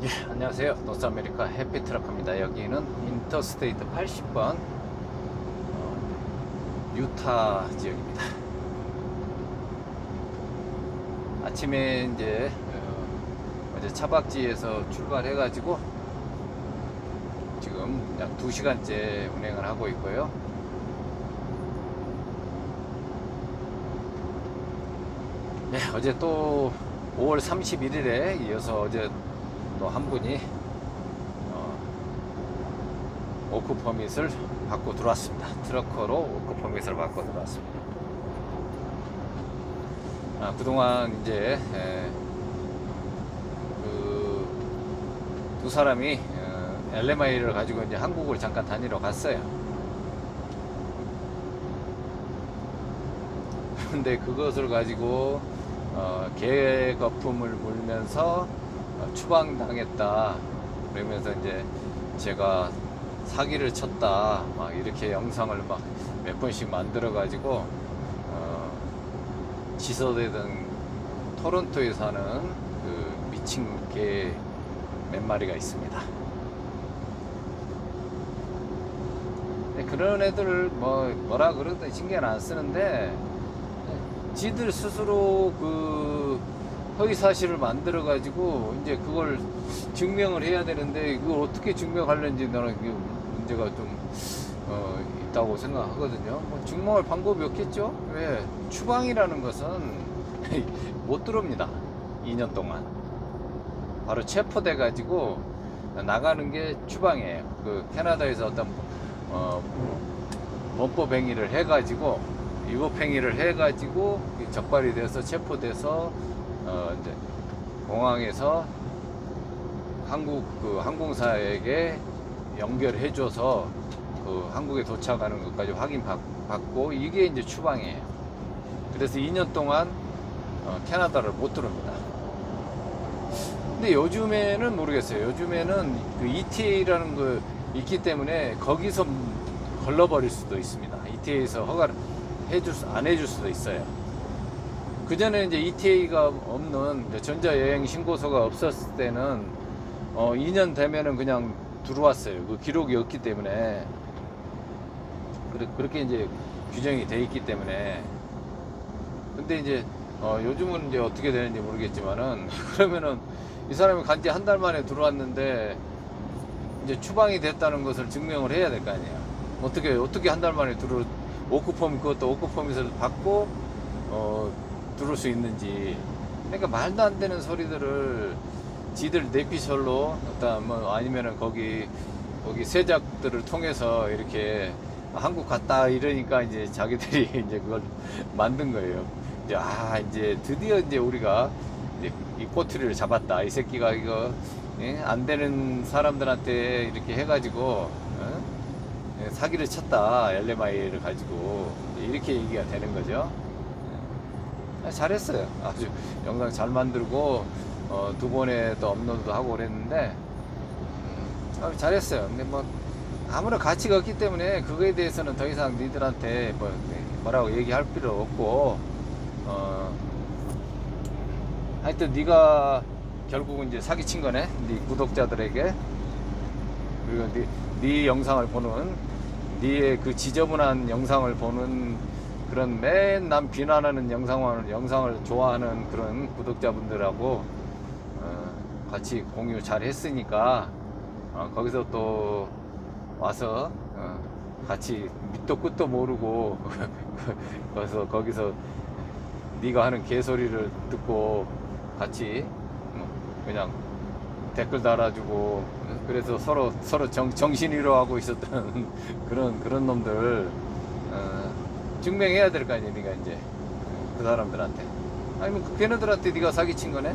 예, 안녕하세요. 노스아메리카 해피트럭입니다. 여기는 인터스테이트 80번 유타 지역입니다. 아침에 이제 어제 차박지에서 출발해가지고 지금 약 2시간째 운행을 하고 있고요. 네, 어제 또 5월 31일에 이어서 어제 또 한 분이 오크 퍼밋을 받고 들어왔습니다. 트러커로 오크 퍼밋을 받고 들어왔습니다. 그동안 이제 그 두 사람이 LMI를 가지고 이제 한국을 잠깐 다니러 갔어요. 근데 그것을 가지고 계거품을 물면서 추방당했다 그러면서 이제 제가 사기를 쳤다 막 이렇게 영상을 막 몇 번씩 만들어 가지고 지소되던 토론토에 사는 그 미친 개 몇 마리가 있습니다. 그런 애들 뭐라 그러든 신경 안 쓰는데 지들 스스로 그 허위 사실을 만들어 가지고 이제 그걸 증명을 해야 되는데 그걸 어떻게 증명하려는지 나는 문제가 좀 있다고 생각하거든요. 증명할 방법이 없겠죠. 왜? 추방이라는 것은 못 들어옵니다. 2년 동안 바로 체포돼 가지고 나가는 게 추방이에요. 그 캐나다에서 어떤 범법 행위를 해 가지고 위법 행위를 해 가지고 적발이 돼서 체포돼서 이제 공항에서 한국 그 항공사에게 연결해줘서 그 한국에 도착하는 것까지 확인받고 이게 이제 추방이에요. 그래서 2년 동안 캐나다를 못 들어옵니다. 근데 요즘에는 모르겠어요. 요즘에는 그 ETA라는 거 있기 때문에 거기서 걸러버릴 수도 있습니다. ETA에서 허가를 안 해줄 수도 있어요. 그 전에 이제 ETA가 없는 전자여행 신고서가 없었을 때는 2년 되면은 그냥 들어왔어요. 그 기록이 없기 때문에 그렇게 이제 규정이 돼 있기 때문에. 근데 이제 요즘은 이제 어떻게 되는지 모르겠지만은 그러면은 이 사람이 간지 한 달 만에 들어왔는데 이제 추방이 됐다는 것을 증명을 해야 될 거 아니에요. 어떻게 한 달 만에 오크퍼밋 그것도 오크퍼밋을 받고 들어올 수 있는지. 그러니까 말도 안 되는 소리들을 지들 내피셜로 아니면은 거기 세작들을 통해서 이렇게 한국 갔다 이러니까 이제 자기들이 이제 그걸 만든 거예요. 이제 드디어 이제 우리가 이제 이 꼬투리를 잡았다. 이 새끼가 이거 안 되는 사람들한테 이렇게 해가지고 사기를 쳤다. LMI를 가지고 이렇게 얘기가 되는 거죠. 잘했어요. 아주 영상 잘 만들고 2번에 또 업로드도 하고 그랬는데 잘했어요. 근데 아무런 가치가 없기 때문에 그거에 대해서는 더 이상 니들한테 뭐라고 얘기할 필요 없고 하여튼 네가 결국은 이제 사기친 거네. 네 구독자들에게. 그리고 네 영상을 보는 네의 그 지저분한 영상을 보는 그런 맨날 비난하는 영상을 좋아하는 그런 구독자분들하고 같이 공유 잘 했으니까 거기서 또 와서 같이 밑도 끝도 모르고 거기서 네가 하는 개소리를 듣고 같이 그냥 댓글 달아주고 그래서 서로 정신 위로하고 있었던 그런 놈들 증명해야 될 거 아니야. 네가 이제 그 사람들한테. 아니면 그 걔네들한테 네가 사기친 거네.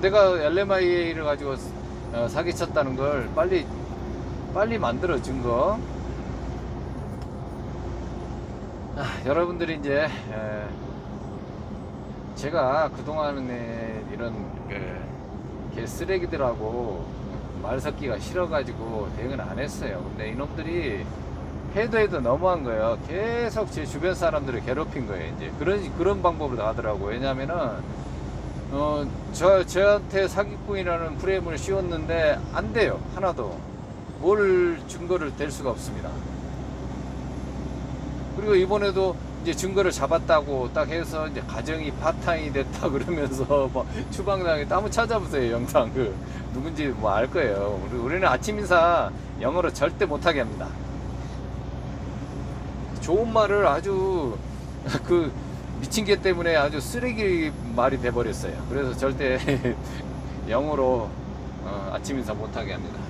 내가 LMIA를 가지고 사기쳤다는 걸 빨리 만들어 준 거. 여러분들이 이제 제가 그동안에 이런 개쓰레기들하고 말 섞기가 싫어가지고 대응을 안 했어요. 근데 이놈들이 해도 너무한 거예요. 계속 제 주변 사람들을 괴롭힌 거예요. 이제 그런 방법으로 하더라고요. 왜냐면은 저한테 사기꾼이라는 프레임을 씌웠는데 안 돼요. 하나도 뭘 증거를 댈 수가 없습니다. 그리고 이번에도 이제 증거를 잡았다고 딱 해서 이제 가정이 파탄이 됐다 그러면서 뭐 추방당해. 한번 찾아보세요. 영상 누군지 뭐 알 거예요. 우리는 아침 인사 영어로 절대 못하게 합니다. 좋은 말을 아주 미친 개 때문에 아주 쓰레기 말이 돼버렸어요. 그래서 절대 영어로 아침 인사 못하게 합니다.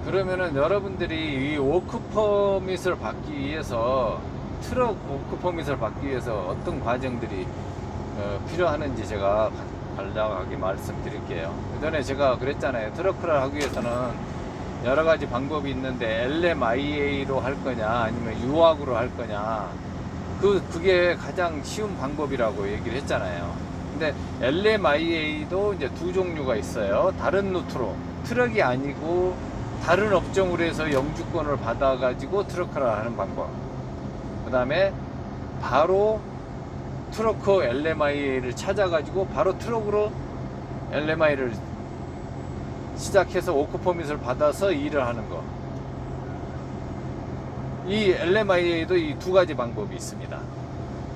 그러면은 여러분들이 이 워크 퍼밋을 받기 위해서, 트럭 워크 퍼밋을 받기 위해서 어떤 과정들이 필요하는지 제가 간략하게 말씀드릴게요. 그 전에 제가 그랬잖아요. 트러크를 하기 위해서는 여러 가지 방법이 있는데 LMIA로 할 거냐 아니면 유학으로 할 거냐, 그게 가장 쉬운 방법이라고 얘기를 했잖아요. 근데 LMIA도 이제 두 종류가 있어요. 다른 루트로, 트럭이 아니고 다른 업종으로 해서 영주권을 받아가지고 트러크를 하는 방법. 그 다음에 바로 트러커 LMIA를 찾아가지고 바로 트럭으로 LMI를 시작해서 워크 퍼밋을 받아서 일을 하는 거. 이 LMIA도 이 두 가지 방법이 있습니다.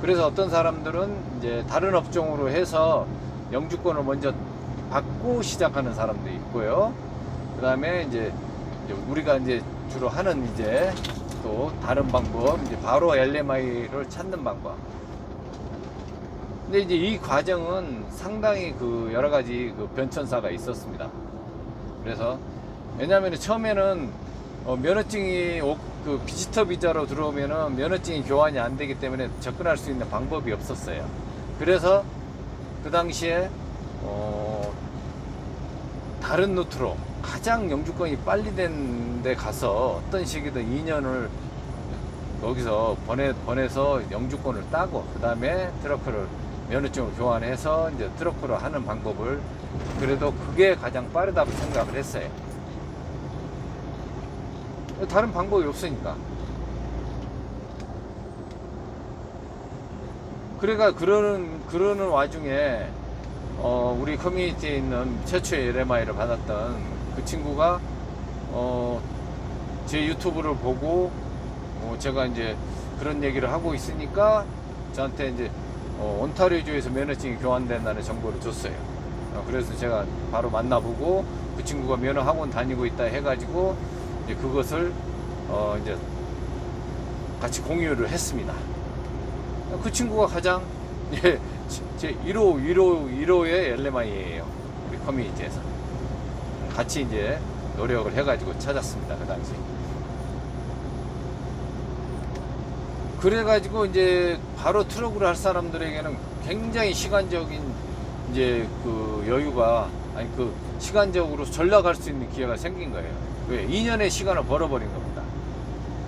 그래서 어떤 사람들은 이제 다른 업종으로 해서 영주권을 먼저 받고 시작하는 사람도 있고요. 그 다음에 이제 우리가 이제 주로 하는 이제 또 다른 방법, 이제 바로 LMI를 찾는 방법. 근데 이제 이 과정은 상당히 여러 가지 변천사가 있었습니다. 그래서 왜냐하면 처음에는 면허증이 비지터 비자로 들어오면은 면허증이 교환이 안 되기 때문에 접근할 수 있는 방법이 없었어요. 그래서 그 당시에 다른 루트로 가장 영주권이 빨리 된 데 가서 어떤 식이든 2년을 여기서 보내서 영주권을 따고, 그 다음에 트러크를 면허증을 교환해서 이제 트러크로 하는 방법을, 그래도 그게 가장 빠르다고 생각을 했어요. 다른 방법이 없으니까. 그러니까 그러는 와중에 우리 커뮤니티에 있는 최초의 LMI를 받았던 그 친구가 제 유튜브를 보고 제가 이제 그런 얘기를 하고 있으니까 저한테 이제 온타리오주에서 면허증이 교환된다는 정보를 줬어요. 그래서 제가 바로 만나보고 그 친구가 면허 학원 다니고 있다 해가지고 이제 그것을 이제 같이 공유를 했습니다. 그 친구가 가장 제 1호의 LMI예요. 우리 커뮤니티에서 같이 이제 노력을 해가지고 찾았습니다. 그 당시. 그래가지고 이제 바로 트럭으로 할 사람들에게는 굉장히 시간적인 이제 여유가, 시간적으로 전락할 수 있는 기회가 생긴 거예요. 왜? 2년의 시간을 벌어버린 겁니다.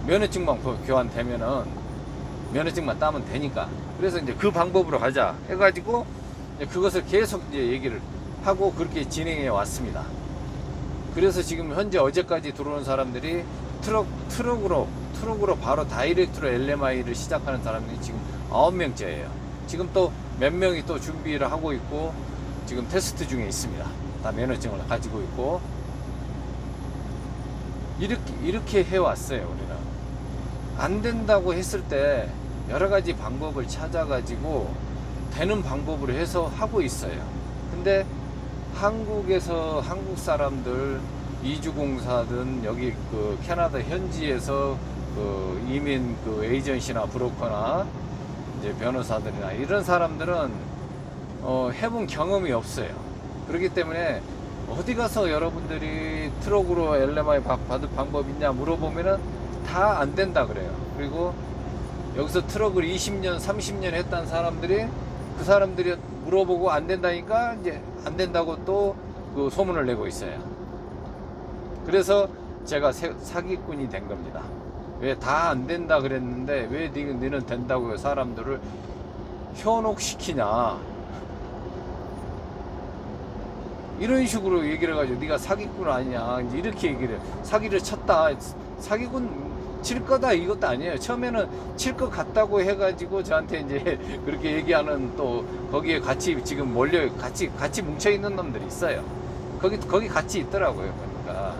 면허증만 교환되면은 면허증만 따면 되니까. 그래서 이제 그 방법으로 가자 해가지고 그것을 계속 이제 얘기를 하고 그렇게 진행해 왔습니다. 그래서 지금 현재 어제까지 들어오는 사람들이 트럭으로 바로 다이렉트로 LMI를 시작하는 사람들이 지금 9명째예요. 지금 또 몇 명이 또 준비를 하고 있고 지금 테스트 중에 있습니다. 다 면허증을 가지고 있고. 이렇게 해왔어요. 우리는 안 된다고 했을 때 여러 가지 방법을 찾아가지고 되는 방법으로 해서 하고 있어요. 근데 한국에서 한국 사람들 이주공사든 여기 캐나다 현지에서 이민 에이전시나 브로커나 이제 변호사들이나 이런 사람들은 해본 경험이 없어요. 그렇기 때문에 어디 가서 여러분들이 트럭으로 LMI 받을 방법 있냐 물어보면은 다 안 된다 그래요. 그리고 여기서 트럭을 20년 30년 했던 사람들이 그 사람들이 물어보고 안 된다니까 이제 안 된다고 또 그 소문을 내고 있어요. 그래서 제가 사기꾼이 된 겁니다. 왜 다 안 된다 그랬는데 왜 너는 된다고 사람들을 현혹시키냐, 이런 식으로 얘기를 해가지고 네가 사기꾼 아니냐 이제 이렇게 얘기를 해. 사기를 쳤다, 사기꾼 칠 거다 이것도 아니에요. 처음에는 칠 것 같다고 해가지고 저한테 이제 그렇게 얘기하는, 또 거기에 같이 지금 같이 뭉쳐 있는 놈들이 있어요. 거기 같이 있더라고요. 그러니까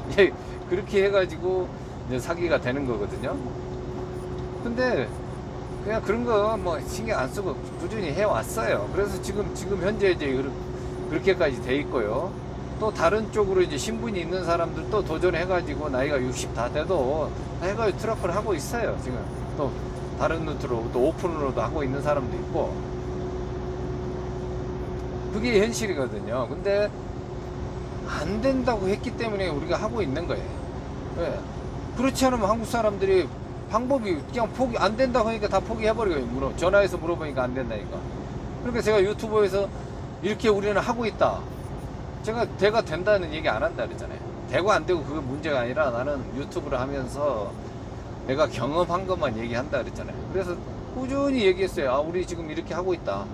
이제 그렇게 해가지고 이제 사기가 되는 거거든요. 근데 그냥 그런 거 뭐 신경 안 쓰고 꾸준히 해왔어요. 그래서 지금 현재 이제 그렇게까지 돼 있고요. 또 다른 쪽으로 이제 신분이 있는 사람들 또 도전해가지고 나이가 60 다 돼도 다 해가지고 트러플 하고 있어요. 지금 또 다른 루트로 또 오픈으로도 하고 있는 사람도 있고, 그게 현실이거든요. 근데 안 된다고 했기 때문에 우리가 하고 있는 거예요. 왜? 그렇지 않으면 한국 사람들이 방법이 그냥 안 된다고 하니까 다 포기해버리고, 전화해서 물어보니까 안 된다니까. 그러니까 제가 유튜브에서 이렇게 우리는 하고 있다, 제가 대가 된다는 얘기 안 한다 그랬잖아요. 되고 안 되고 그게 문제가 아니라 나는 유튜브를 하면서 내가 경험한 것만 얘기한다 그랬잖아요. 그래서 꾸준히 얘기했어요. 아, 우리 지금 이렇게 하고 있다.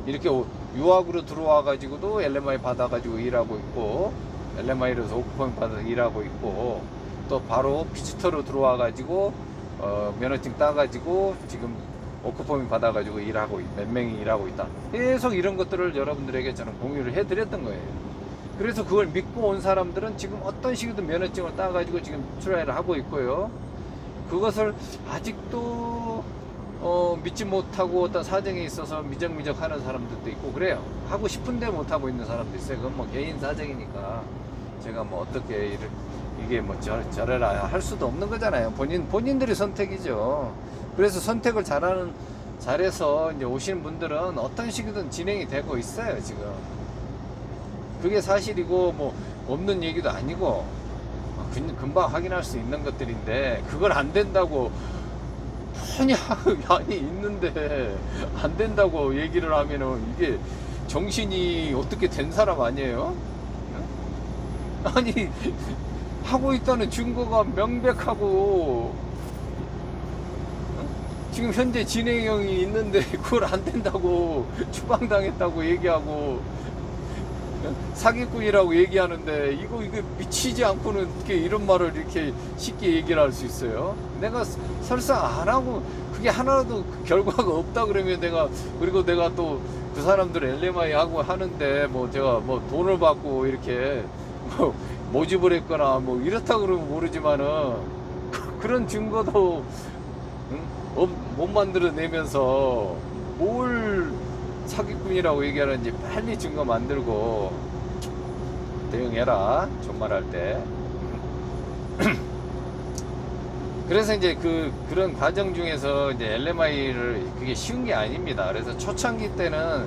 이렇게 유학으로 들어와 가지고도 LMI 받아 가지고 일하고 있고, LMI로서 오프펌 받아 일하고 있고, 또 바로 비지터로 들어와 가지고 면허증 따 가지고 지금 오크펌이 받아 가지고 일하고 몇 명이 일하고 있다. 계속 이런 것들을 여러분들에게 저는 공유를 해 드렸던 거예요. 그래서 그걸 믿고 온 사람들은 지금 어떤 식이든 면허증을 따 가지고 지금 트라이를 하고 있고요. 그것을 아직도 믿지 못하고 어떤 사정에 있어서 미적미적 하는 사람들도 있고 그래요. 하고 싶은데 못하고 있는 사람도 있어요. 그건 뭐 개인 사정이니까 제가 뭐 어떻게 이게 뭐 저래라 할 수도 없는 거잖아요. 본인들의 선택이죠. 그래서 선택을 잘해서 이제 오시는 분들은 어떤 식이든 진행이 되고 있어요. 지금 그게 사실이고 뭐 없는 얘기도 아니고 금방 확인할 수 있는 것들인데, 그걸 안 된다고 아니 있는데 안 된다고 얘기를 하면은 이게 정신이 어떻게 된 사람 아니에요? 아니 하고 있다는 증거가 명백하고 지금 현재 진행형이 있는데 그걸 안 된다고 추방당했다고 얘기하고 사기꾼이라고 얘기하는데 이거 미치지 않고는 어떻게 이런 말을 이렇게 쉽게 얘기를 할 수 있어요? 내가 설사 안 하고 그게 하나라도 결과가 없다 그러면 그리고 내가 또 그 사람들 LMI 하고 하는데 뭐 제가 뭐 돈을 받고 이렇게 뭐 모집을 했거나 뭐 이렇다 그러면 모르지만은 그런 증거도 못 만들어내면서 뭘 사기꾼이라고 얘기하는지 빨리 증거 만들고 대응해라, 정말할 때. 그래서 이제 그런 과정 중에서 이제 LMI를 그게 쉬운 게 아닙니다. 그래서 초창기 때는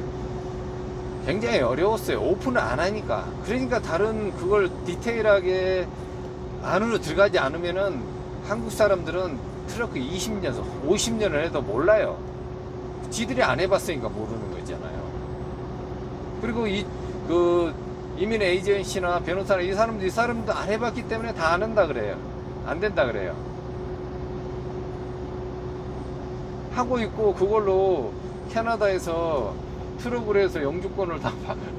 굉장히 어려웠어요. 오픈을 안 하니까. 그러니까 다른 그걸 디테일하게 안으로 들어가지 않으면은 한국 사람들은 트럭 20년, 50년을 해도 몰라요. 지들이 안 해봤으니까 모르는 거잖아요. 그리고 이민 에이전시나 변호사나 이 사람도 안 해봤기 때문에 다 안 한다 그래요. 안 된다 그래요. 하고 있고 그걸로 캐나다에서 트럭을 해서 영주권을 다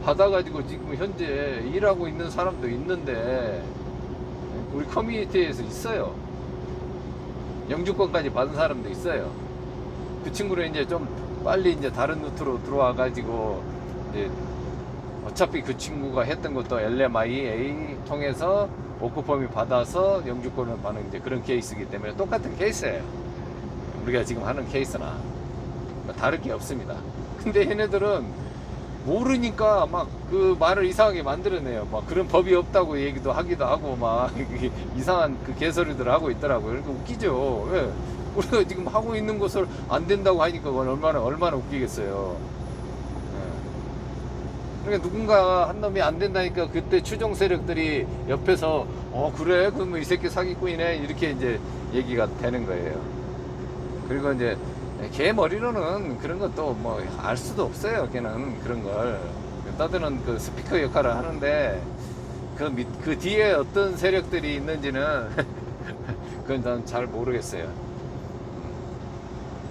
받아가지고 지금 현재 일하고 있는 사람도 있는데 우리 커뮤니티에서 있어요. 영주권까지 받은 사람도 있어요. 그 친구를 이제 좀 빨리 이제 다른 루트로 들어와 가지고 이제 어차피 그 친구가 했던 것도 LMIA 통해서 오크펌이 받아서 영주권을 받는 이제 그런 케이스이기 때문에 똑같은 케이스예요. 우리가 지금 하는 케이스나 다를 게 없습니다. 근데 얘네들은 모르니까 막 그 말을 이상하게 만들어내요. 막 그런 법이 없다고 얘기도 하기도 하고 막 이상한 그 개소리들 하고 있더라고요. 그러니까 웃기죠. 왜? 우리가 지금 하고 있는 것을 안 된다고 하니까 그건 얼마나 웃기겠어요. 그러니까 누군가 한 놈이 안 된다니까 그때 추종 세력들이 옆에서 그래? 그러면 이 새끼 사기꾼이네? 이렇게 이제 얘기가 되는 거예요. 그리고 이제 걔 머리로는 그런 것도 뭐 알 수도 없어요. 걔는 그런 걸 떠드는 그 스피커 역할을 하는데 그 뒤에 어떤 세력들이 있는지는 그건 난 잘 모르겠어요.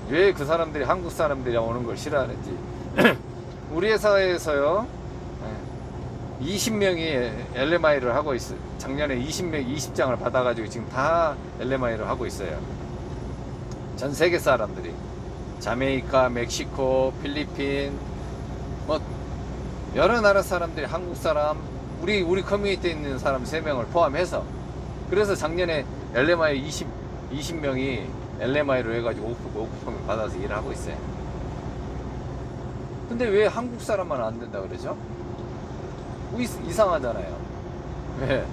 왜 그 사람들이 한국 사람들이 오는 걸 싫어하는지. 우리 회사에서요 20명이 LMI를 하고 있어요. 작년에 20장을 받아가지고 지금 다 LMI를 하고 있어요. 전 세계 사람들이 자메이카, 멕시코, 필리핀 뭐 여러 나라 사람들이 한국 사람 우리 커뮤니티에 있는 사람 3명을 포함해서 그래서 작년에 LMI 20명이 LMI로 해가지고 오크펌을 받아서 일을 하고 있어요. 근데 왜 한국 사람만 안 된다 그러죠? 이상하잖아요. 왜?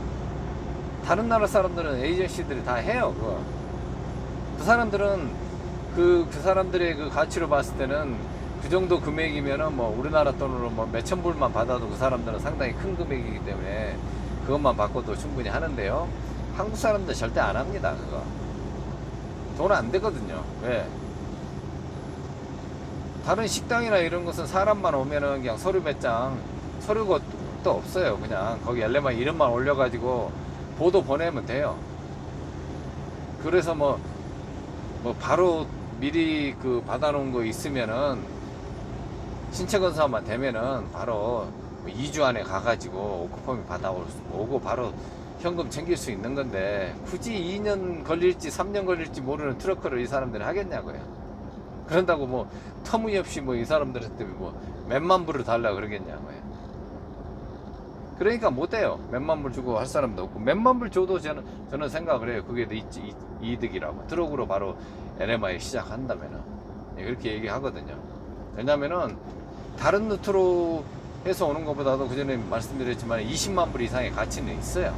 다른 나라 사람들은 에이전시들이 다 해요. 그거. 그 사람들은 그 사람들의 그 가치로 봤을 때는 그 정도 금액이면은 뭐 우리나라 돈으로 뭐 몇천 불만 받아도 그 사람들은 상당히 큰 금액이기 때문에 그것만 받고도 충분히 하는데요. 한국 사람들 절대 안 합니다. 그거. 돈 안 되거든요. 왜? 다른 식당이나 이런 것은 사람만 오면은 그냥 서류 몇 장, 서류가 또 없어요. 그냥 거기 LMI 이름만 올려가지고 보도 보내면 돼요. 그래서 뭐 바로 미리 그 받아놓은 거 있으면은 신체 검사만 되면은 바로 2주 안에 가가지고 오크펌이 받아오고 바로 현금 챙길 수 있는 건데 굳이 2년 걸릴지 3년 걸릴지 모르는 트럭커를 이 사람들이 하겠냐고요. 그런다고 뭐 터무니없이 뭐 이 사람들한테 뭐 몇만 불을 달라 그러겠냐고요. 그러니까 못해요. 몇만 불 주고 할 사람도 없고 몇만 불 줘도 저는 생각을 해요. 그게 이득이라고. 트럭으로 바로 LMI 시작한다면은 그렇게 얘기하거든요. 왜냐면은 다른 루트로 해서 오는 것보다도 그 전에 말씀드렸지만 20만 불 이상의 가치는 있어요.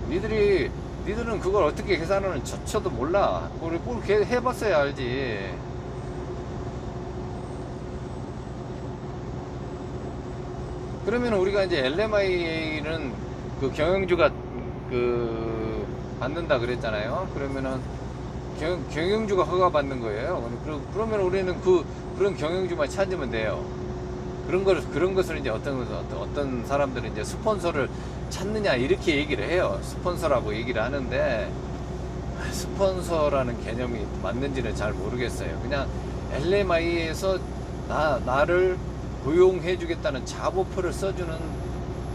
니들은 그걸 어떻게 계산하는 저도 몰라. 뭘 해봤어야 알지. 그러면 우리가 이제 LMI는 그 경영주가 그 받는다 그랬잖아요. 그러면은 경영주가 허가 받는 거예요. 그러면 우리는 그런 경영주만 찾으면 돼요. 그런 것을 이제 어떤 사람들은 이제 스폰서를 찾느냐 이렇게 얘기를 해요. 스폰서라고 얘기를 하는데 스폰서라는 개념이 맞는지는 잘 모르겠어요. 그냥 LMI에서 나를 고용해 주겠다는 자보표를 써주는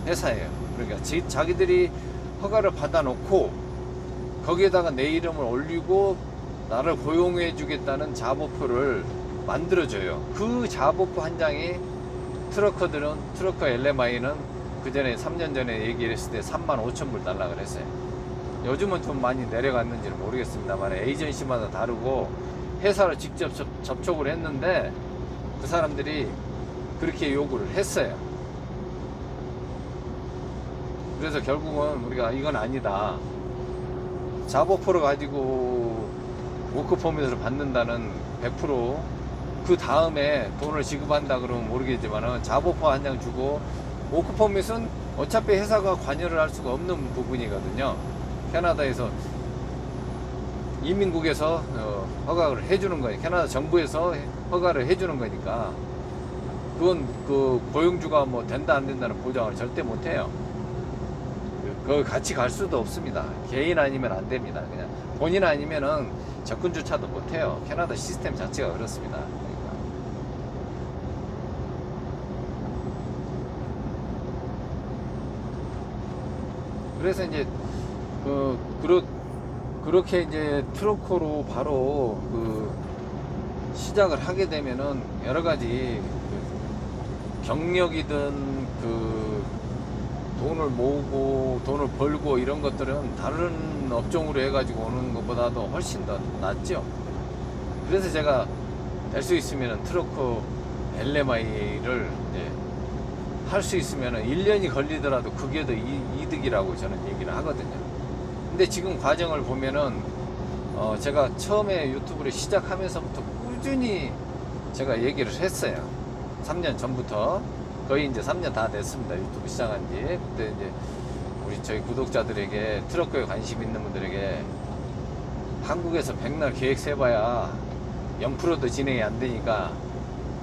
회사예요. 그러니까 자기들이 허가를 받아 놓고 거기에다가 내 이름을 올리고 나를 고용해 주겠다는 자보표를 만들어 줘요. 그 자보표 한 장이 트럭커 LMI는 그 전에 3년 전에 얘기를 했을 때 35,000불 달라 그랬어요. 요즘은 좀 많이 내려갔는지는 모르겠습니다만 에이전시마다 다르고 회사를 직접 접촉을 했는데 그 사람들이 그렇게 요구를 했어요. 그래서 결국은 우리가 이건 아니다. 자보표를 가지고 워크퍼밋을 받는다는 100%그 다음에 돈을 지급한다 그러면 모르겠지만은 자보표 한 장 주고 워크퍼밋은 어차피 회사가 관여를 할 수가 없는 부분이거든요. 캐나다에서 이민국에서 허가를 해주는 거예요. 캐나다 정부에서 허가를 해주는 거니까 그건 그 고용주가 뭐 된다 안 된다는 보장을 절대 못 해요. 그 같이 갈 수도 없습니다. 개인 아니면 안 됩니다. 그냥 본인 아니면은 접근조차도 못 해요. 캐나다 시스템 자체가 그렇습니다. 그래서 이제 그렇게 이제 트럭커로 바로 시작을 하게 되면은 여러 가지 경력이든 돈을 모으고 돈을 벌고 이런 것들은 다른 업종으로 해가지고 오는 것보다도 훨씬 더 낫죠. 그래서 제가 될 수 있으면 트럭커 LMI를 할 수 있으면 1년이 걸리더라도 그게 더 이득이라고 저는 얘기를 하거든요. 근데 지금 과정을 보면은 제가 처음에 유튜브를 시작하면서부터 꾸준히 제가 얘기를 했어요. 3년 전부터 거의 이제 3년 다 됐습니다. 유튜브 시작한 지. 그때 이제 저희 구독자들에게 트럭커에 관심 있는 분들에게 한국에서 백날 계획 세봐야 0%도 진행이 안 되니까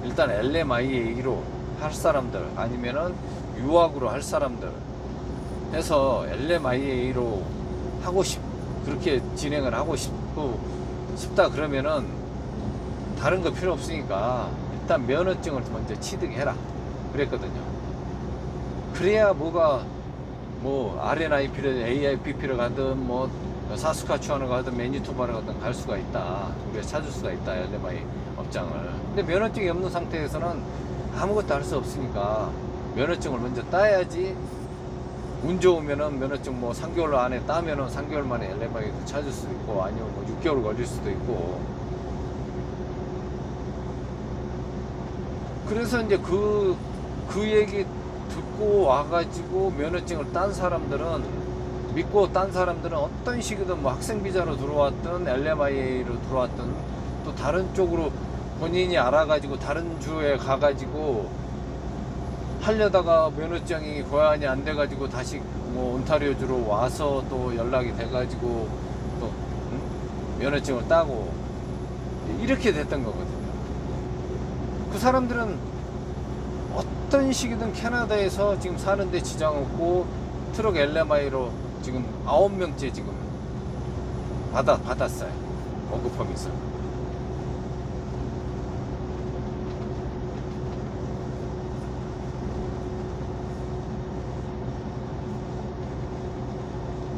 일단 LMIA로 할 사람들 아니면은 유학으로 할 사람들 해서 LMIA로 그렇게 진행을 하고 싶다 그러면은 다른 거 필요 없으니까 일단 면허증을 먼저 취득해라 그랬거든요. 그래야 뭐가 뭐 RNIP를 AIPP를 가든 뭐 사스카추안을 가든 매니토바를 가든 갈 수가 있다. 우리가 찾을 수가 있다. LMI 업장을. 근데 면허증이 없는 상태에서는 아무것도 할 수 없으니까 면허증을 먼저 따야지. 운 좋으면은 면허증 뭐 3개월 안에 따면은 3개월 만에 LMI도 찾을 수도 있고 아니면 뭐 6개월 걸릴 수도 있고. 그래서 이제 그 얘기 듣고 와가지고 면허증을 딴 사람들은 믿고 딴 사람들은 어떤 식이든 뭐 학생 비자로 들어왔든 LMIA로 들어왔든 또 다른 쪽으로 본인이 알아가지고 다른 주에 가가지고 하려다가 면허증이 고안이 안 돼가지고 다시 뭐 온타리오주로 와서 또 연락이 돼가지고 또 면허증을 따고 이렇게 됐던 거거든요. 그 사람들은 어떤 식이든 캐나다에서 지금 사는데 지장 없고 트럭 LMI로 지금 9명째 지금 받았어요. 워크퍼밋을.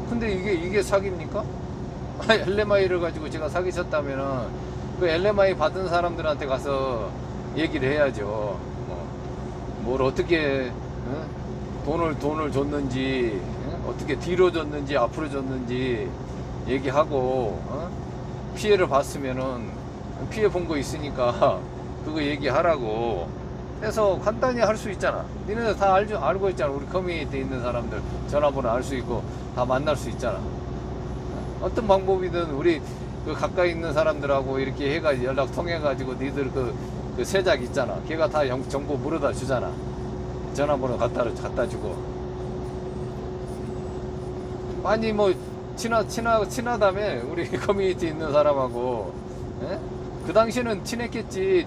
근데 이게 사기입니까? LMI를 가지고 제가 사기쳤다면은 그 LMI 받은 사람들한테 가서 얘기를 해야죠. 뭘 어떻게 돈을 줬는지 어떻게 뒤로 줬는지 앞으로 줬는지 얘기하고 피해를 봤으면은 피해 본 거 있으니까 그거 얘기하라고 해서 간단히 할 수 있잖아. 니네들 다 알고 있잖아. 우리 커뮤니티에 있는 사람들 전화번호 알 수 있고 다 만날 수 있잖아. 어떤 방법이든 우리 그 가까이 있는 사람들하고 이렇게 해가지고 연락 통해가지고 니들 그 세작 있잖아. 걔가 다 정보 물어다 주잖아. 전화번호 갖다 주고. 아니 뭐 친하다며 우리 커뮤니티 있는 사람하고. 에? 그 당시에는 친했겠지.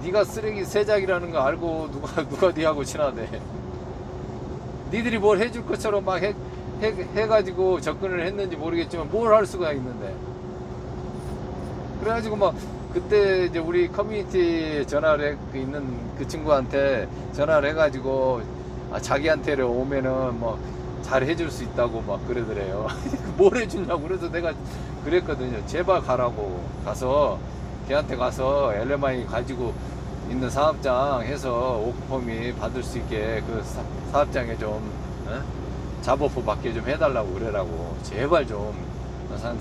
네가 쓰레기 세작이라는 거 알고 누가 니하고 친하대. 니들이 뭘 해줄 것처럼 막 해가지고 접근을 했는지 모르겠지만 뭘 할 수가 있는데. 그래가지고 막 그때 이제 우리 커뮤니티 전화를 있는 그 친구한테 전화를 해가지고 자기한테를 오면은 뭐 잘 해줄 수 있다고 막 그러더래요. 뭘 해주냐고. 그래서 내가 그랬거든요. 제발 가라고. 가서 걔한테 가서 LMI 가지고 있는 사업장 해서 워크퍼밋 받을 수 있게 그 사업장에 좀 잡어프 받게 좀 해달라고 그래라고. 제발 좀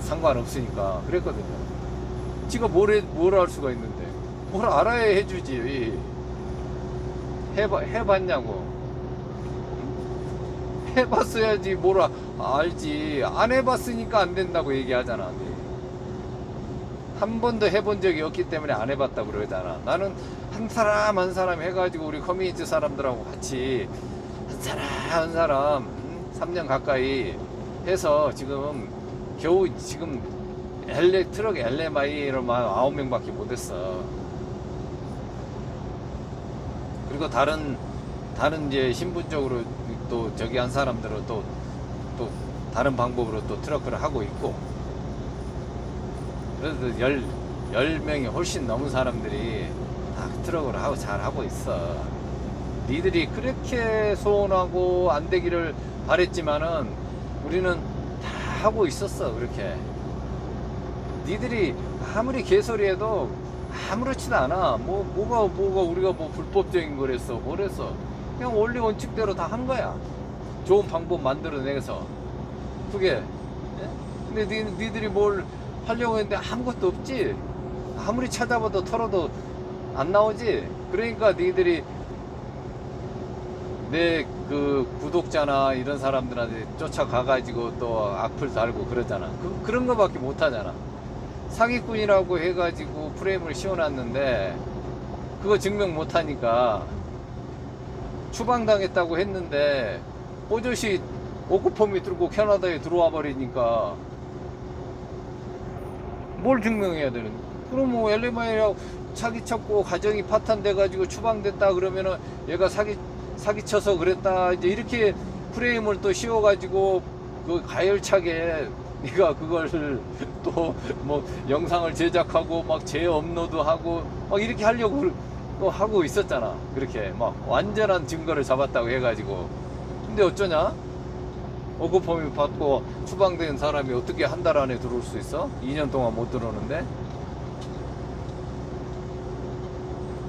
상관없으니까 그랬거든요. 지가 뭘 할 수가 있는데 뭘 알아야 해주지. 해봤냐고. 해봤어야지 뭘 알지. 안 해봤으니까 안 된다고 얘기하잖아. 한 번도 해본 적이 없기 때문에 안 해봤다고 그러잖아. 나는 한 사람 해가지고 우리 커뮤니티 사람들하고 같이 한 사람 3년 가까이 해서 지금 겨우 지금 트럭 LMI로만 9명밖에 못했어. 그리고 다른 이제 신분적으로 또 저기 한 사람들은 또 다른 방법으로 또 트럭을 하고 있고. 그래도 10명이 훨씬 넘은 사람들이 다 트럭을 하고 잘 하고 있어. 니들이 그렇게 소원하고 안 되기를 바랬지만은 우리는 다 하고 있었어. 그렇게 니들이 아무리 개소리해도 아무렇지도 않아. 뭐가 우리가 뭐 불법적인 거랬어. 뭐랬어. 그냥 원리 원칙대로 다 한 거야. 좋은 방법 만들어내서. 그게. 예? 근데 니들이 뭘 하려고 했는데 아무것도 없지. 아무리 찾아봐도 털어도 안 나오지. 그러니까 니들이 내 그 구독자나 이런 사람들한테 쫓아가가지고 또 악플 달고 그러잖아. 그런 거밖에 못 하잖아. 사기꾼이라고 해가지고 프레임을 씌워놨는데 그거 증명 못하니까 추방당했다고 했는데 오저씨 워크퍼밋 들고 캐나다에 들어와 버리니까 뭘 증명해야 되는데? 그럼 뭐 엘리마이라고 사기쳤고 가정이 파탄돼가지고 추방됐다 그러면은 얘가 사기쳐서 그랬다 이제 이렇게 프레임을 또 씌워가지고 그 가열차게 네가 그걸 또 뭐 영상을 제작하고 막 재업로드하고 막 이렇게 하려고 또 하고 있었잖아. 그렇게 막 완전한 증거를 잡았다고 해가지고. 근데 어쩌냐? 억울범위 받고 추방된 사람이 어떻게 한 달 안에 들어올 수 있어? 2년 동안 못 들어오는데?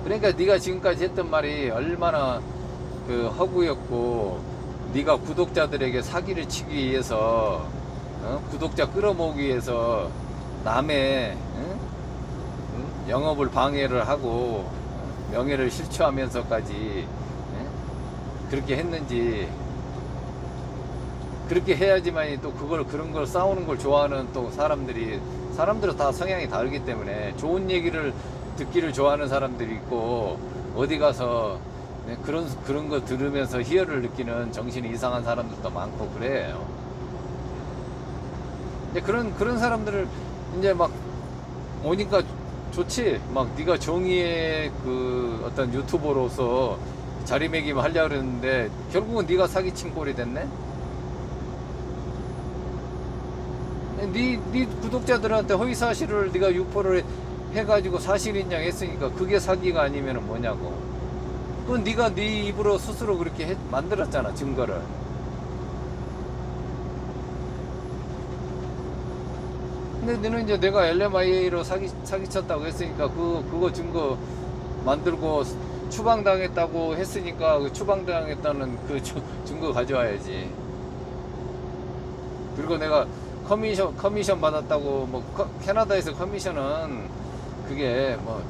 그러니까 네가 지금까지 했던 말이 얼마나 그 허구였고, 네가 구독자들에게 사기를 치기 위해서 구독자 끌어모으기 위해서 남의 영업을 방해를 하고 명예를 실추하면서까지 그렇게 했는지. 그렇게 해야지만 또 그런 걸 싸우는 걸 좋아하는 또 사람들은 다 성향이 다르기 때문에 좋은 얘기를 듣기를 좋아하는 사람들이 있고, 어디 가서 그런 거 들으면서 희열을 느끼는 정신이 이상한 사람들도 많고 그래요. 이제 그런 사람들을 이제 막 오니까 좋지. 막 네가 정의의 그 어떤 유튜버로서 자리매김 하려고 그랬는데 결국은 네가 사기친 꼴이 됐네. 네 구독자들한테 허위사실을 네가 유포를 해가지고 사실인양 했으니까 그게 사기가 아니면 뭐냐고. 그건 네가 네 입으로 스스로 그렇게 만들었잖아, 증거를. 근데 너는 이제 내가 LMIA로 사기쳤다고 했으니까 그거 증거 만들고 추방당했다고 했으니까 그 추방당했다는 그 증거 가져와야지. 그리고 내가 커미션 받았다고, 뭐 캐나다에서 커미션은 그게 뭐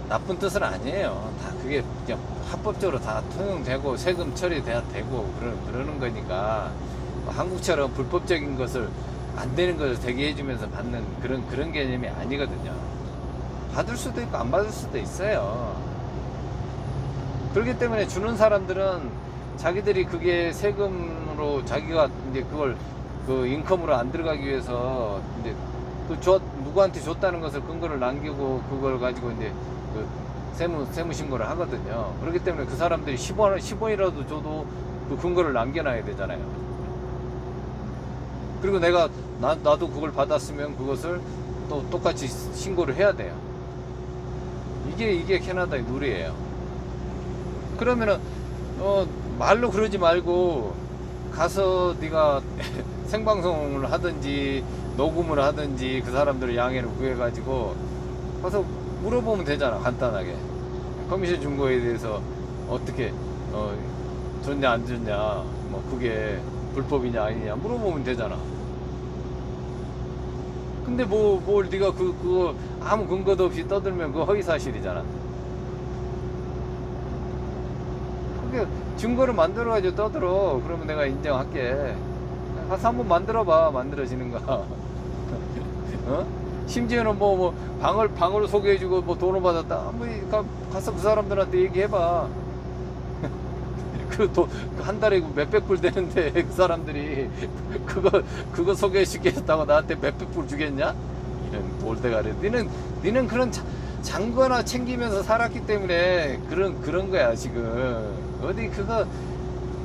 나쁜 뜻은 아니에요. 다 그게 그냥 합법적으로 다 통용되고 세금 처리돼야 되고 그러는 거니까, 한국처럼 불법적인 것을 안 되는 것을 되게 해주면서 받는 그런 개념이 아니거든요. 받을 수도 있고 안 받을 수도 있어요. 그렇기 때문에 주는 사람들은 자기들이 그게 세금으로 자기가 이제 그걸 그 인컴으로 안 들어가기 위해서 이제 누구한테 줬다는 것을 근거를 남기고 그걸 가지고 이제 그 세무 신고를 하거든요. 그렇기 때문에 그 사람들이 10원이라도 줘도 그 근거를 남겨놔야 되잖아요. 그리고 나도 그걸 받았으면 그것을 또 똑같이 신고를 해야 돼요. 이게 캐나다의 룰이에요. 그러면은 말로 그러지 말고 가서 네가 생방송을 하든지 녹음을 하든지 그 사람들의 양해를 구해가지고 가서 물어보면 되잖아. 간단하게 커미션 준 거에 대해서 어떻게 줬냐 안 줬냐, 뭐 그게 불법이냐 아니냐 물어보면 되잖아. 근데 뭘 네가 그거 아무 근거도 없이 떠들면 그거 허위사실이잖아. 그게 증거를 만들어가지고 떠들어. 그러면 내가 인정할게. 가서 한번 만들어봐. 만들어지는 거. 심지어는 뭐 방을 소개해주고 뭐 돈을 받았다. 가서 그 사람들한테 얘기해봐. 한 달에 몇백 불 되는데 그 사람들이 그거 소개시켰다고 나한테 몇백 불 주겠냐? 이런 볼대가리. 니는 그런 장거나 챙기면서 살았기 때문에 그런 거야 지금. 어디 그거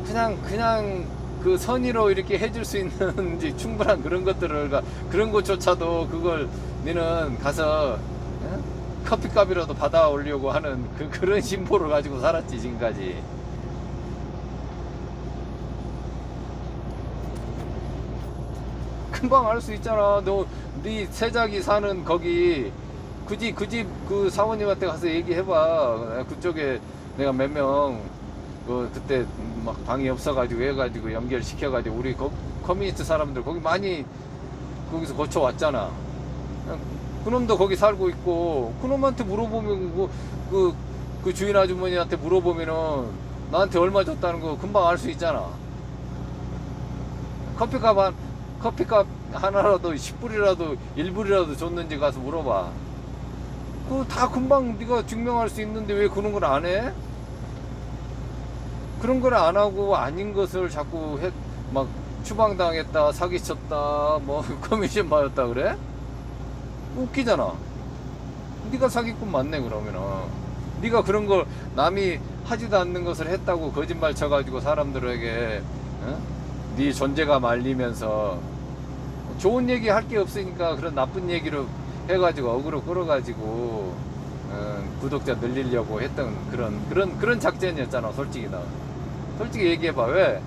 그냥 그 선의로 이렇게 해줄 수 있는 이제 충분한 그런 것들을, 그런 것조차도 그걸 니는 가서 커피값이라도 받아 오려고 하는 그런 심보를 가지고 살았지 지금까지. 금방 알 수 있잖아. 네 세작이 사는 거기 굳이 그 사모님한테 가서 얘기해봐. 그쪽에 내가 몇 명 그때 막 방이 없어가지고 해가지고 연결시켜가지고 우리 커뮤니티 사람들 거기 많이 거기서 거쳐왔잖아. 그놈도 거기 살고 있고, 그놈한테 물어보면 그 주인 아주머니한테 물어보면은 나한테 얼마 줬다는 거 금방 알 수 있잖아. 커피값 하나라도 10불이라도 1불이라도 줬는지 가서 물어봐. 그거 다 금방 네가 증명할 수 있는데 왜 그런 걸 안 해? 그런 걸 안 하고 아닌 것을 자꾸 막 추방당했다, 사기쳤다, 뭐 커미션 받았다 그래? 웃기잖아. 네가 사기꾼 맞네. 그러면은 네가 그런 걸 남이 하지도 않는 것을 했다고 거짓말 쳐가지고 사람들에게 네 존재가 말리면서 좋은 얘기 할 게 없으니까 그런 나쁜 얘기로 해가지고 어그로 끌어가지고 구독자 늘리려고 했던 그런 작전이었잖아. 솔직히 나 솔직히 얘기해봐. 왜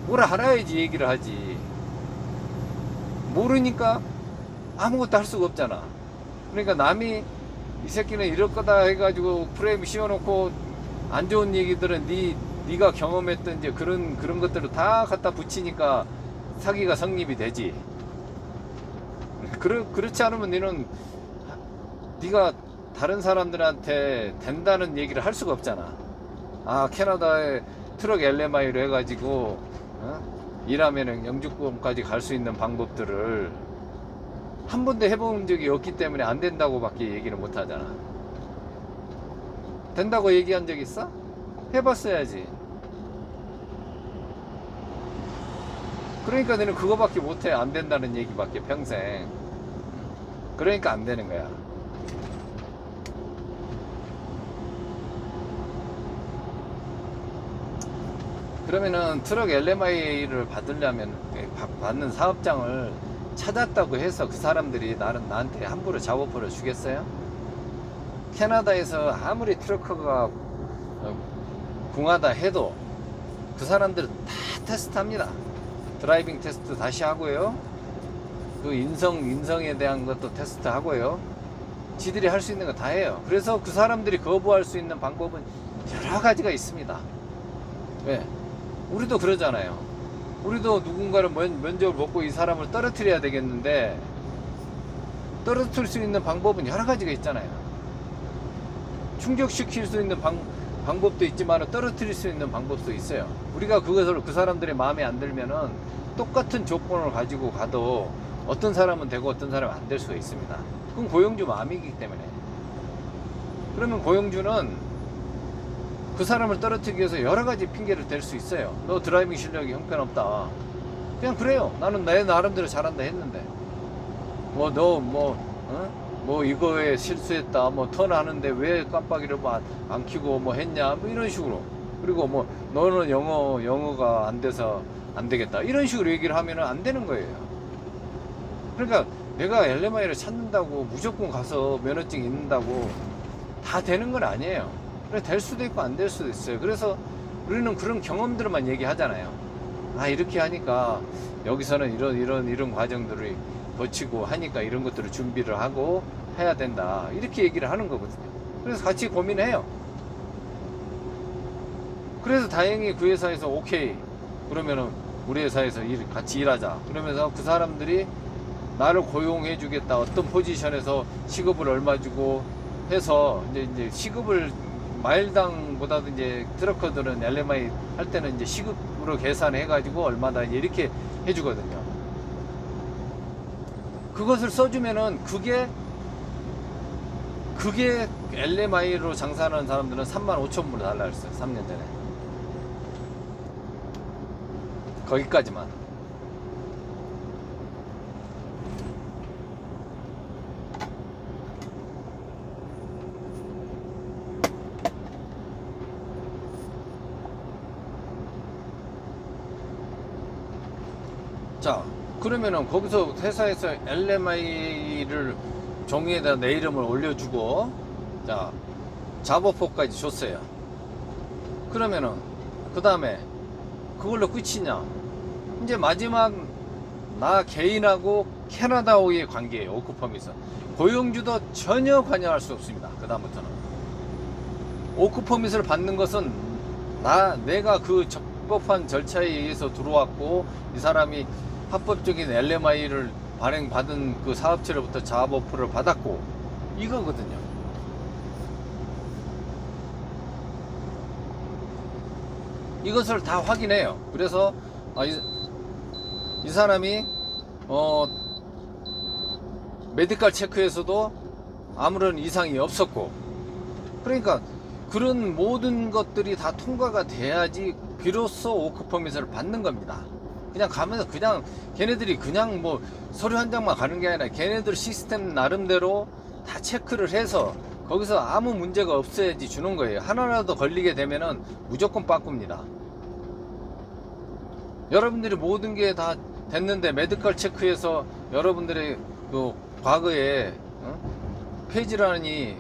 뭐라 알아야지 얘기를 하지. 모르니까 아무것도 할 수가 없잖아. 그러니까 남이 이 새끼는 이럴 거다 해가지고 프레임 씌워놓고 안 좋은 얘기들은 네가 경험했던 이제 그런 것들을 다 갖다 붙이니까 사기가 성립이 되지. 그렇지 않으면 네가 다른 사람들한테 된다는 얘기를 할 수가 없잖아. 아, 캐나다에 트럭 LMI로 해가지고 일하면은 영주권까지 갈 수 있는 방법들을 한 번도 해본 적이 없기 때문에 안 된다고 밖에 얘기를 못 하잖아. 된다고 얘기한 적 있어? 해봤어야지. 그러니까 너는 그거밖에 못해. 안 된다는 얘기밖에 평생. 그러니까 안 되는 거야. 그러면은 트럭 LMI를 받으려면 받는 사업장을 찾았다고 해서 그 사람들이 나한테 함부로 작업을 주겠어요? 캐나다에서 아무리 트럭커가 궁하다 해도 그 사람들은 다 테스트합니다. 드라이빙 테스트 다시 하고요. 그 인성에 대한 것도 테스트 하고요. 지들이 할 수 있는 거 다 해요. 그래서 그 사람들이 거부할 수 있는 방법은 여러 가지가 있습니다. 왜? 우리도 그러잖아요. 우리도 누군가를 면접을 먹고 이 사람을 떨어뜨려야 되겠는데 떨어뜨릴 수 있는 방법은 여러 가지가 있잖아요. 충족시킬 수 있는 방법도 있지만 떨어뜨릴 수 있는 방법도 있어요. 우리가 그것을 그 사람들의 마음에 안 들면은 똑같은 조건을 가지고 가도 어떤 사람은 되고 어떤 사람은 안 될 수가 있습니다. 그건 고용주 마음이기 때문에. 그러면 고용주는 그 사람을 떨어뜨리기 위해서 여러 가지 핑계를 댈 수 있어요. 너 드라이빙 실력이 형편없다. 그냥 그래요. 나는 내 나름대로 잘한다 했는데. 뭐 이거에 실수했다. 뭐 턴하는데 왜 깜빡이를 안 켜고 뭐 했냐. 뭐 이런 식으로. 그리고 뭐 너는 영어가 안 돼서 안 되겠다. 이런 식으로 얘기를 하면 안 되는 거예요. 그러니까 내가 LMI를 찾는다고 무조건 가서 면허증 있는다고 다 되는 건 아니에요. 그래, 될 수도 있고 안 될 수도 있어요. 그래서 우리는 그런 경험들만 얘기하잖아요. 아, 이렇게 하니까 여기서는 이런 과정들을 거치고 하니까 이런 것들을 준비를 하고 해야 된다. 이렇게 얘기를 하는 거거든요. 그래서 같이 고민해요. 그래서 다행히 그 회사에서 오케이. 그러면은 우리 회사에서 같이 일하자. 그러면서 그 사람들이 나를 고용해 주겠다. 어떤 포지션에서 시급을 얼마 주고 해서 이제 시급을 마일당보다도 이제 트럭커들은 LMI 할 때는 이제 시급으로 계산해 가지고 얼마다 이렇게 해주거든요. 그것을 써주면은 그게 LMI로 장사하는 사람들은 35,000불 달라 했어요. 3년 전에. 거기까지만. 자, 그러면은 거기서 회사에서 LMI를 종이에다 내 이름을 올려주고, 자, 작업포까지 줬어요. 그러면은 그 다음에 그걸로 끝이냐? 이제 마지막 나 개인하고 캐나다와의 관계예요. 워크퍼밋은 고용주도 전혀 관여할 수 없습니다. 그 다음부터는 워크퍼밋을 받는 것은 내가 그 적법한 절차에 의해서 들어왔고 이 사람이 합법적인 LMI를 발행받은 그 사업체로부터 작업어를 받았고 이거거든요. 이것을 다 확인해요. 그래서 이 사람이 메디컬 체크에서도 아무런 이상이 없었고, 그러니까 그런 모든 것들이 다 통과가 돼야지 비로소 워크퍼밋을 받는 겁니다. 그냥 가면서 그냥 걔네들이 그냥 뭐 서류 한 장만 가는 게 아니라 걔네들 시스템 나름대로 다 체크를 해서 거기서 아무 문제가 없어야지 주는 거예요. 하나라도 걸리게 되면은 무조건 빠꿉니다. 여러분들이 모든 게 다 됐는데 메디컬 체크해서 여러분들의 그 과거에 폐질환이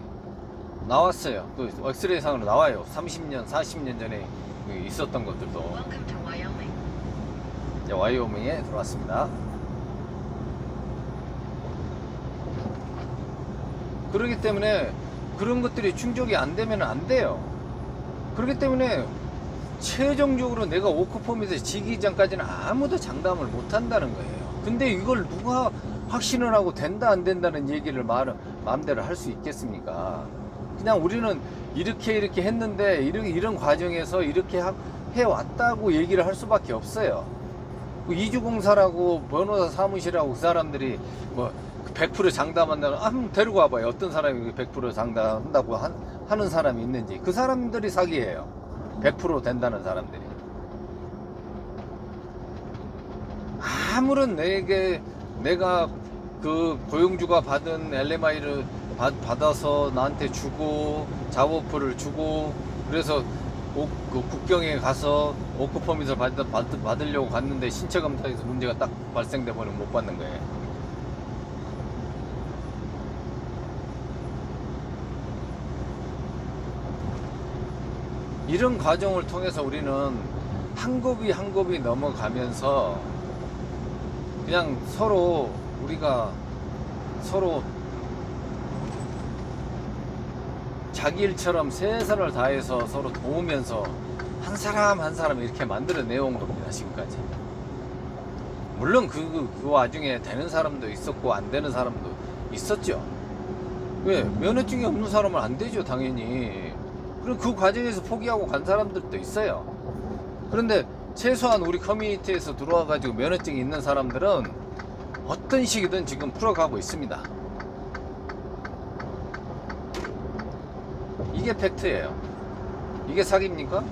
나왔어요. 그 엑스레이상으로 나와요. 30년, 40년 전에 있었던 것들도. 이제 와이오밍에 들어왔습니다. 그렇기 때문에 그런 것들이 충족이 안 되면 안 돼요. 그렇기 때문에 최종적으로 내가 워크퍼밋에 지기 이전까지는 아무도 장담을 못 한다는 거예요. 근데 이걸 누가 확신을 하고 된다 안 된다는 얘기를 마음대로 할 수 있겠습니까? 그냥 우리는 이렇게 했는데 이런 과정에서 이렇게 해왔다고 얘기를 할 수밖에 없어요. 이주공사라고 변호사 사무실하고 그 사람들이 뭐 100% 장담한다는, 한번 데리고 와봐요. 어떤 사람이 100% 장담한다고 하는 사람이 있는지. 그 사람들이 사기예요. 100% 된다는 사람들이. 아무런 내가 그 고용주가 받은 LMI를 받아서 나한테 주고 작업표를 주고 그래서 그 국경에 가서 워크퍼밋을 받으려고 갔는데 신체 검사에서 문제가 딱 발생돼 버리면 못 받는 거예요. 이런 과정을 통해서 우리는 한 곱이 한 곱이 넘어가면서 그냥 우리가 서로 자기 일처럼 최선을 다해서 서로 도우면서 한 사람 한 사람 이렇게 만들어내온 겁니다. 지금까지. 물론 그 와중에 되는 사람도 있었고 안 되는 사람도 있었죠. 왜? 면허증이 없는 사람은 안 되죠, 당연히. 그리고 그 과정에서 포기하고 간 사람들도 있어요. 그런데 최소한 우리 커뮤니티에서 들어와 가지고 면허증이 있는 사람들은 어떤 식이든 지금 풀어가고 있습니다. 이게 팩트예요. 이게 사기입니까?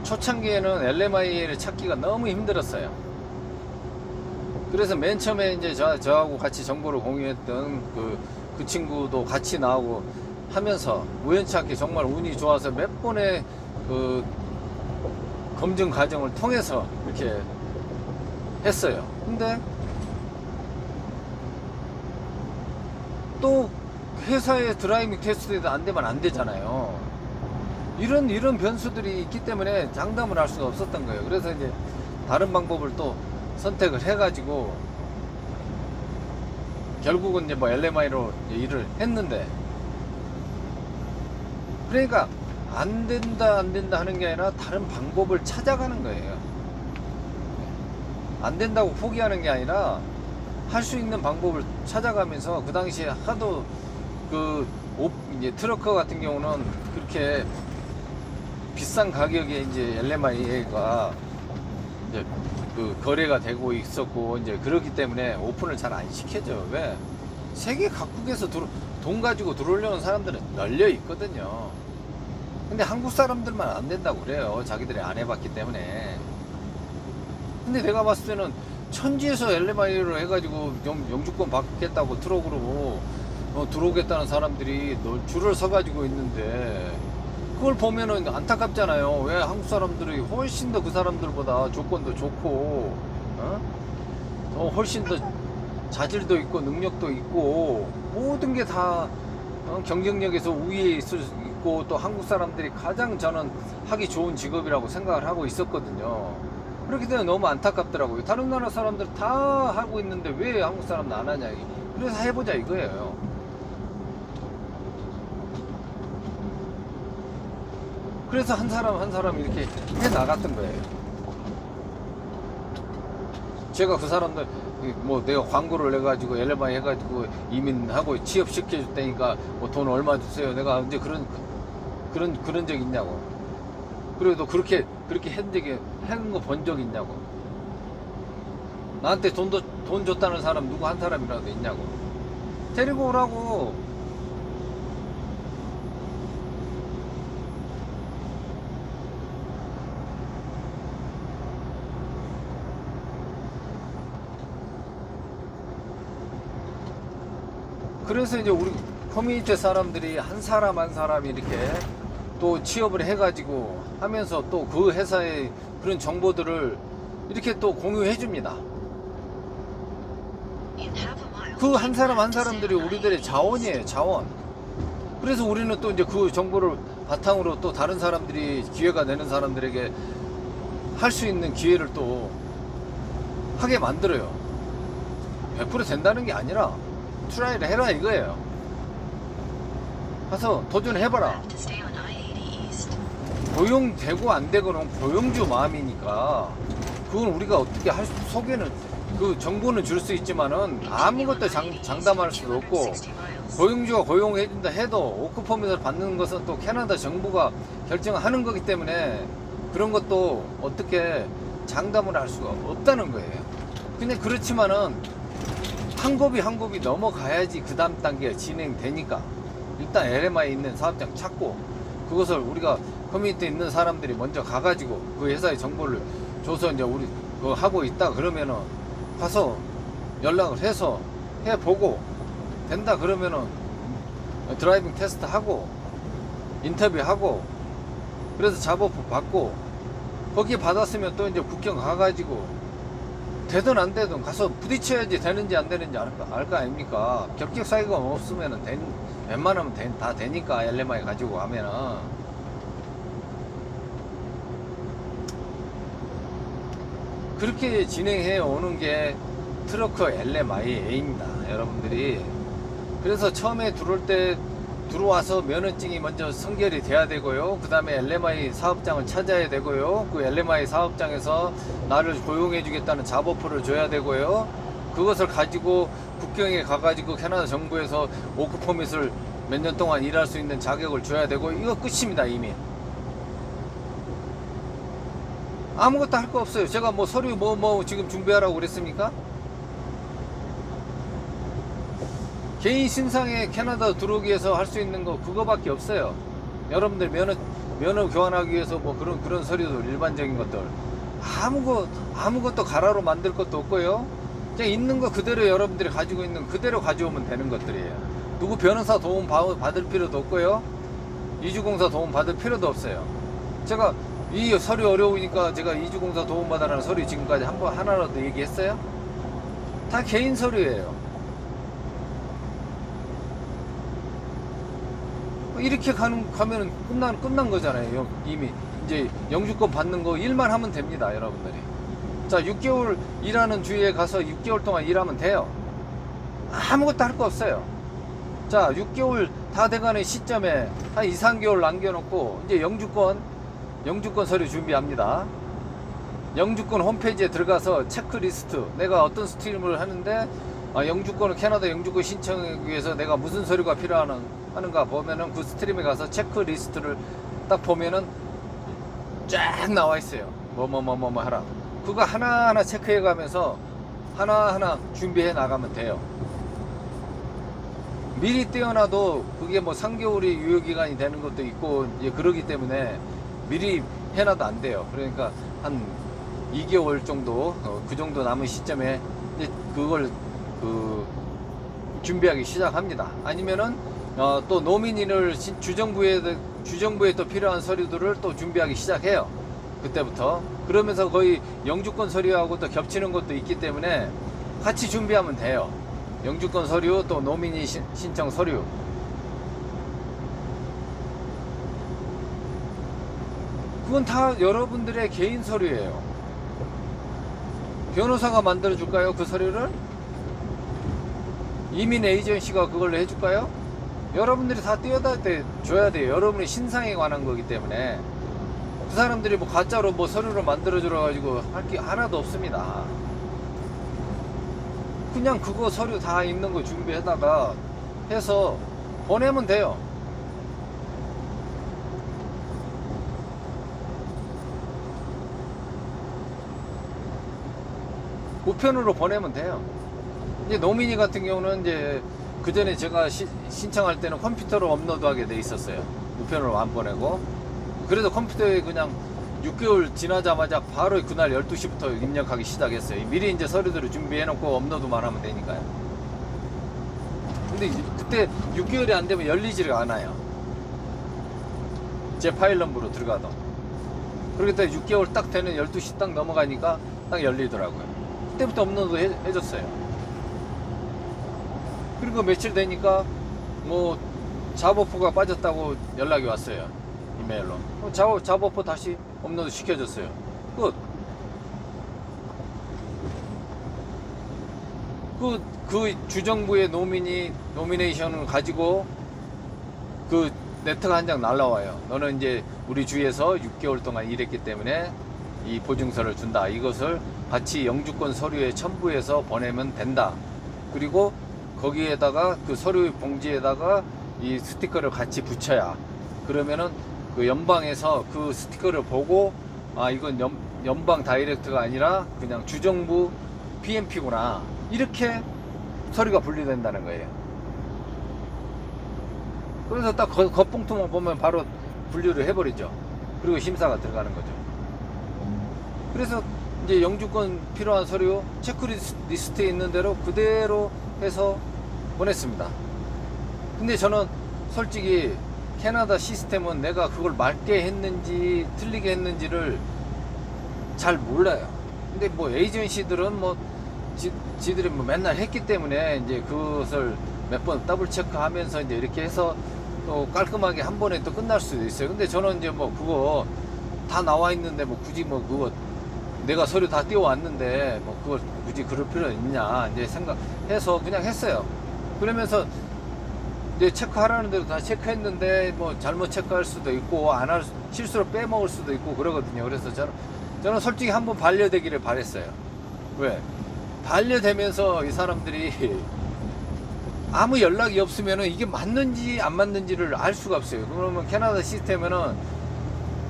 초창기에는 LMI를 찾기가 너무 힘들었어요. 그래서 맨 처음에 이제 저하고 같이 정보를 공유했던 그 친구도 같이 나오고 하면서 우연찮게 정말 운이 좋아서 몇 번의 그 검증 과정을 통해서 이렇게 했어요. 근데 또 회사의 드라이빙 테스트에도 안 되면 안 되잖아요. 이런 변수들이 있기 때문에 장담을 할 수가 없었던 거예요. 그래서 이제 다른 방법을 또 선택을 해가지고 결국은 이제 뭐 LMI로 일을 했는데, 그러니까 안 된다 하는 게 아니라 다른 방법을 찾아가는 거예요. 안 된다고 포기하는 게 아니라 할 수 있는 방법을 찾아가면서, 그 당시에 하도 이제 트러커 같은 경우는 그렇게 비싼 가격에 이제 LMI가 이제 거래가 되고 있었고, 이제 그렇기 때문에 오픈을 잘 안 시켜줘. 왜? 세계 각국에서 돈 가지고 들어오려는 사람들은 널려 있거든요. 근데 한국 사람들만 안 된다고 그래요. 자기들이 안 해봤기 때문에. 근데 내가 봤을 때는 천지에서 LMI로 해가지고 영주권 받겠다고 트럭으로 들어오겠다는 사람들이 줄을 서가지고 있는데, 그걸 보면은 안타깝잖아요. 왜? 한국 사람들이 훨씬 더 그 사람들보다 조건도 좋고, 훨씬 더 자질도 있고 능력도 있고 모든 게 다 경쟁력에서 우위에 있을 수 있고, 또 한국 사람들이 가장 저는 하기 좋은 직업이라고 생각을 하고 있었거든요. 그렇기 때문에 너무 안타깝더라고요. 다른 나라 사람들 다 하고 있는데 왜 한국 사람은 안 하냐. 그래서 해보자 이거예요. 그래서 한 사람 이렇게 해 나갔던 거예요. 제가 그 사람들 뭐 내가 광고를 해가지고 LMI 해가지고 이민하고 취업시켜줄 테니까 뭐 돈 얼마 주세요. 내가 언제 그런 적 있냐고. 그래도 그렇게 하는 거 본 적 있냐고. 나한테 돈 줬다는 사람 누구 한 사람이라도 있냐고. 데리고 오라고. 그래서 이제 우리 커뮤니티 사람들이 한 사람 한 사람이 이렇게 또 취업을 해가지고 하면서 또 그 회사의 그런 정보들을 이렇게 또 공유해 줍니다. 그 한 사람 한 사람들이 우리들의 자원이에요, 자원. 그래서 우리는 또 이제 그 정보를 바탕으로 또 다른 사람들이 기회가 되는 사람들에게 할 수 있는 기회를 또 하게 만들어요. 100% 된다는 게 아니라 트라이를 해라 이거예요. 가서 도전해봐라. 고용되고 안 되고는 고용주 마음이니까 그건 우리가 어떻게 속에는 그 정보는 줄 수 있지만은 아무것도 장담할 수도 없고, 고용주가 고용해준다 해도 워크퍼밋을 받는 것은 또 캐나다 정부가 결정하는 거기 때문에 그런 것도 어떻게 장담을 할 수가 없다는 거예요. 근데 그렇지만은 한 곱이 한 곱이 넘어가야지 그 다음 단계가 진행되니까 일단 LMI에 있는 사업장 찾고, 그것을 우리가 커뮤니티에 있는 사람들이 먼저 가가지고 그 회사의 정보를 줘서 이제 우리 그거 하고 있다 그러면은 가서 연락을 해서 해보고 된다 그러면은 드라이빙 테스트 하고 인터뷰하고 그래서 잡오프 받고, 거기 받았으면 또 이제 국경 가가지고 되든 안 되든 가서 부딪혀야지 되는지 안 되는지 알 거 아닙니까? 격격 사유가 없으면은 웬만하면 다 되니까 LMI 가지고 가면은. 그렇게 진행해 오는 게 트러커 LMIA입니다, 여러분들이. 그래서 처음에 들어와서 면허증이 먼저 선결이 돼야 되고요. 그 다음에 LMI 사업장을 찾아야 되고요. 그 LMI 사업장에서 나를 고용해 주겠다는 잡오퍼를 줘야 되고요. 그것을 가지고 국경에 가가지고 캐나다 정부에서 워크퍼밋을 몇 년 동안 일할 수 있는 자격을 줘야 되고, 이거 끝입니다. 이미 아무것도 할 거 없어요. 제가 뭐 서류 뭐 지금 준비하라고 그랬습니까? 개인 신상에 캐나다 들어오기 위해서 할 수 있는 거 그거밖에 없어요. 여러분들 면허 교환하기 위해서 뭐 그런 서류들, 일반적인 것들 아무것도 가라로 만들 것도 없고요. 그냥 있는 거 그대로 여러분들이 가지고 있는 그대로 가져오면 되는 것들이에요. 누구 변호사 도움 받을 필요도 없고요. 이주공사 도움 받을 필요도 없어요. 제가 이 서류 어려우니까 제가 이주공사 도움 받아라는 서류 지금까지 하나라도 얘기했어요? 다 개인 서류예요. 이렇게 가면은 끝난 거잖아요. 이미 이제 영주권 받는 거 일만 하면 됩니다, 여러분들이. 자, 6개월 일하는 주에 가서 6개월 동안 일하면 돼요. 아무것도 할 거 없어요. 자, 6개월 다 돼가는 시점에 한 2, 3개월 남겨놓고 이제 영주권 서류 준비합니다. 영주권 홈페이지에 들어가서 체크리스트, 내가 어떤 스트림을 하는데 영주권을 캐나다 영주권 신청하기 위해서 내가 무슨 서류가 필요하는가 보면은 그 스트림에 가서 체크리스트를 딱 보면은 쫙 나와 있어요. 뭐 하라. 그거 하나하나 체크해 가면서 하나하나 준비해 나가면 돼요. 미리 떼어놔도 그게 뭐 3개월이 유효기간이 되는 것도 있고 이제 그러기 때문에 미리 해놔도 안 돼요. 그러니까 한 2개월 정도 그 정도 남은 시점에 이제 그걸 준비하기 시작합니다. 아니면은 또 노민인을 주정부에 또 필요한 서류들을 또 준비하기 시작해요. 그때부터. 그러면서 거의 영주권 서류하고 또 겹치는 것도 있기 때문에 같이 준비하면 돼요. 영주권 서류 또 노민인 신청 서류. 그건 다 여러분들의 개인 서류예요. 변호사가 만들어 줄까요? 그 서류를? 이민 에이전시가 그걸로 해줄까요? 여러분들이 다 떼어다 줘야 돼요. 여러분의 신상에 관한 거기 때문에. 그 사람들이 뭐 가짜로 뭐 서류를 만들어 줘 가지고 할 게 하나도 없습니다. 그냥 그거 서류 다 있는 거 준비해다가 해서 보내면 돼요. 우편으로 보내면 돼요. 이제 노민이 같은 경우는 이제 그 전에 제가 신청할 때는 컴퓨터로 업로드하게 돼 있었어요. 우편으로 안 보내고. 그래서 컴퓨터에 그냥 6개월 지나자마자 바로 그날 12시부터 입력하기 시작했어요. 미리 이제 서류들을 준비해 놓고 업로드만 하면 되니까요. 근데 근데 그때 6개월이 안 되면 열리지가 않아요. 제 파일런부로 들어가도. 그러니까 6개월 딱 되는 12시 딱 넘어가니까 딱 열리더라고요. 그때부터 업로드 해줬어요. 그리고 며칠 되니까 뭐 잡오프가 빠졌다고 연락이 왔어요. 이메일로. 잡오프 다시 업로드 시켜줬어요. 끝. 그 주정부의 노미네이션을 가지고 그 레터가 한 장 날라와요. 너는 이제 우리 주에서 6개월 동안 일했기 때문에 이 보증서를 준다. 이것을 같이 영주권 서류에 첨부해서 보내면 된다. 그리고 거기에다가 그 서류 봉지에다가 이 스티커를 같이 붙여야, 그러면은 그 연방에서 그 스티커를 보고 아 이건 연방 다이렉트가 아니라 그냥 주정부 PMP구나, 이렇게 서류가 분리된다는 거예요. 그래서 딱 겉봉투만 보면 바로 분류를 해버리죠. 그리고 심사가 들어가는 거죠. 그래서 이제 영주권 필요한 서류 체크리스트에 있는 대로 그대로 해서 보냈습니다. 근데 저는 솔직히 캐나다 시스템은 내가 그걸 맞게 했는지 틀리게 했는지를 잘 몰라요. 근데 뭐 에이전시들은 뭐 지들이 뭐 맨날 했기 때문에 이제 그것을 몇 번 더블 체크하면서 이제 이렇게 해서 또 깔끔하게 한 번에 또 끝날 수도 있어요. 근데 저는 이제 뭐 그거 다 나와 있는데 뭐 굳이 뭐 그거 내가 서류 다 띄워왔는데 뭐 그걸 굳이 그럴 필요는 있냐 이제 생각해서 그냥 했어요. 그러면서 이제 체크하라는 대로 다 체크했는데 뭐 잘못 체크할 수도 있고 안 할 실수로 빼먹을 수도 있고 그러거든요. 그래서 저는 솔직히 한번 반려되기를 바랬어요. 왜? 반려되면서 이 사람들이 아무 연락이 없으면은 이게 맞는지 안 맞는지를 알 수가 없어요. 그러면 캐나다 시스템에는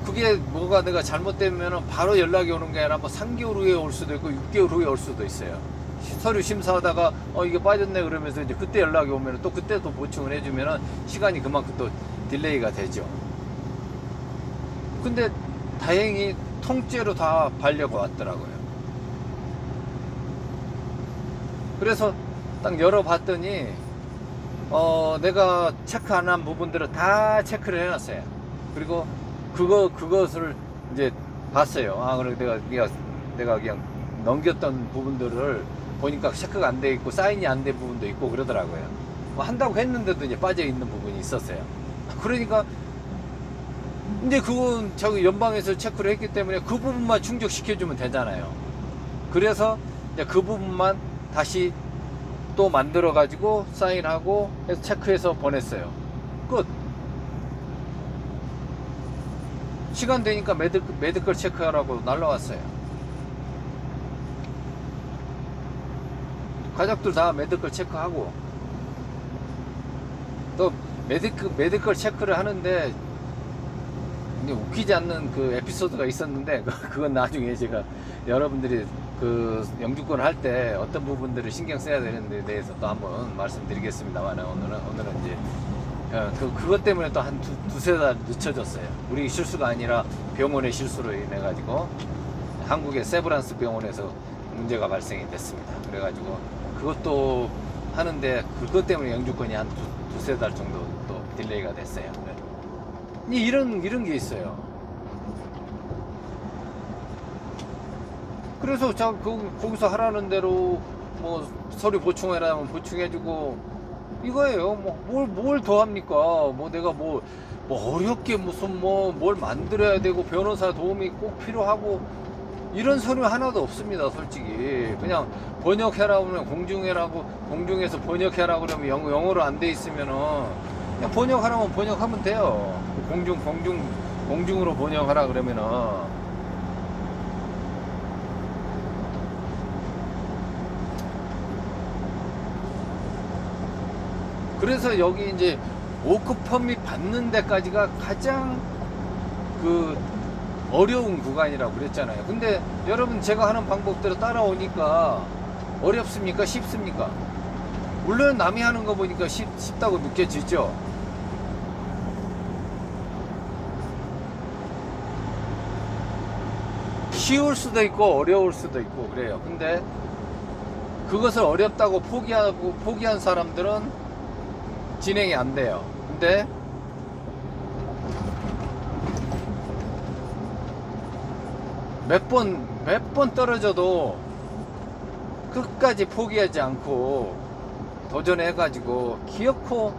그게 뭐가 내가 잘못되면은 바로 연락이 오는 게 아니라 뭐 3개월 후에 올 수도 있고 6개월 후에 올 수도 있어요. 서류 심사하다가 이게 빠졌네 그러면서 이제 그때 연락이 오면은 또 그때 또 보충을 해주면은 시간이 그만큼 또 딜레이가 되죠. 근데 다행히 통째로 다 반려가 왔더라고요. 그래서 딱 열어봤더니 내가 체크 안 한 부분들을 다 체크를 해놨어요. 그리고 그것을 이제 봤어요. 그래 내가 그냥 넘겼던 부분들을 보니까 체크가 안 돼 있고 사인이 안 된 부분도 있고 그러더라고요. 뭐 한다고 했는데도 이제 빠져 있는 부분이 있었어요. 그러니까 이제 그건 저기 연방에서 체크를 했기 때문에 그 부분만 충족시켜주면 되잖아요. 그래서 이제 그 부분만 다시 또 만들어 가지고 사인하고 해서 체크해서 보냈어요. 끝. 시간 되니까 메디컬 체크하라고 날라왔어요. 가족들 다 메디컬 체크하고 또 메디컬 체크를 하는데 웃기지 않는 그 에피소드가 있었는데 그건 나중에 제가 여러분들이 그 영주권 할 때 어떤 부분들을 신경 써야 되는데 대해서 또 한번 말씀드리겠습니다만 오늘은 이제 그것 때문에 또 한 두세 달 늦춰졌어요. 우리 실수가 아니라 병원의 실수로 인해 가지고 한국의 세브란스 병원에서 문제가 발생이 됐습니다. 그래가지고 그것도 하는데 그것 때문에 영주권이 한 두세 달 정도 또 딜레이가 됐어요. 이런 게 있어요. 그래서 거기서 하라는 대로 뭐 서류 보충해라면 보충해주고 이거예요. 뭐 뭘 더 합니까? 뭐 내가 뭐 어렵게 무슨 뭘 만들어야 되고 변호사 도움이 꼭 필요하고 이런 서류 하나도 없습니다. 솔직히 그냥 번역해라 그러면 공중에서 번역해라 그러면 영어로 안 돼 있으면은 그냥 번역하라면 번역하면 돼요. 공중으로 번역하라 그러면은. 그래서 여기 이제 워크 퍼밋 받는 데까지가 가장 그 어려운 구간이라고 그랬잖아요. 근데 여러분 제가 하는 방법대로 따라오니까 어렵습니까? 쉽습니까? 물론 남이 하는 거 보니까 쉽다고 느껴지죠. 쉬울 수도 있고 어려울 수도 있고 그래요. 근데 그것을 어렵다고 포기한 사람들은 진행이 안 돼요. 근데 몇 번 떨어져도 끝까지 포기하지 않고 도전해가지고 기어코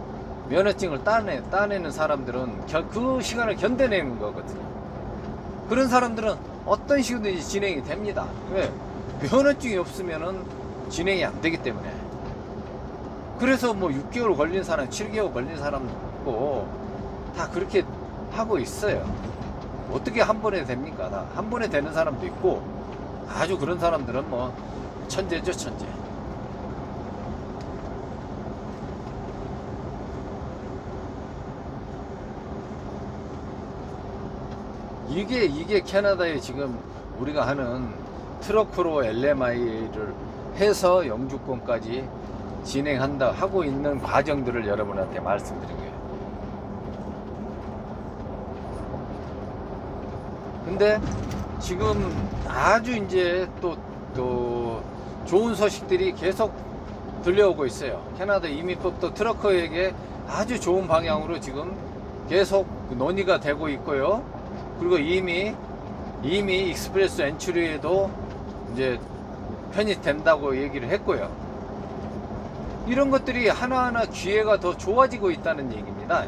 면허증을 따내는 사람들은 그 시간을 견뎌내는 거거든요. 그런 사람들은 어떤 식으로든지 진행이 됩니다. 왜? 면허증이 없으면은 진행이 안 되기 때문에. 그래서 뭐 6개월 걸린 사람, 7개월 걸린 사람도 있고 다 그렇게 하고 있어요. 어떻게 한 번에 됩니까? 다 한 번에 되는 사람도 있고, 아주 그런 사람들은 뭐 천재죠, 천재. 이게 캐나다에 지금 우리가 하는 트럭으로 LMI를 해서 영주권까지 진행한다 하고 있는 과정들을 여러분한테 말씀드린 거예요. 근데 지금 아주 이제 또 좋은 소식들이 계속 들려오고 있어요. 캐나다 이민법도 트럭커에게 아주 좋은 방향으로 지금 계속 논의가 되고 있고요. 그리고 이미 익스프레스 엔츄리에도 이제 편입된다고 얘기를 했고요. 이런 것들이 하나하나 기회가 더 좋아지고 있다는 얘기입니다.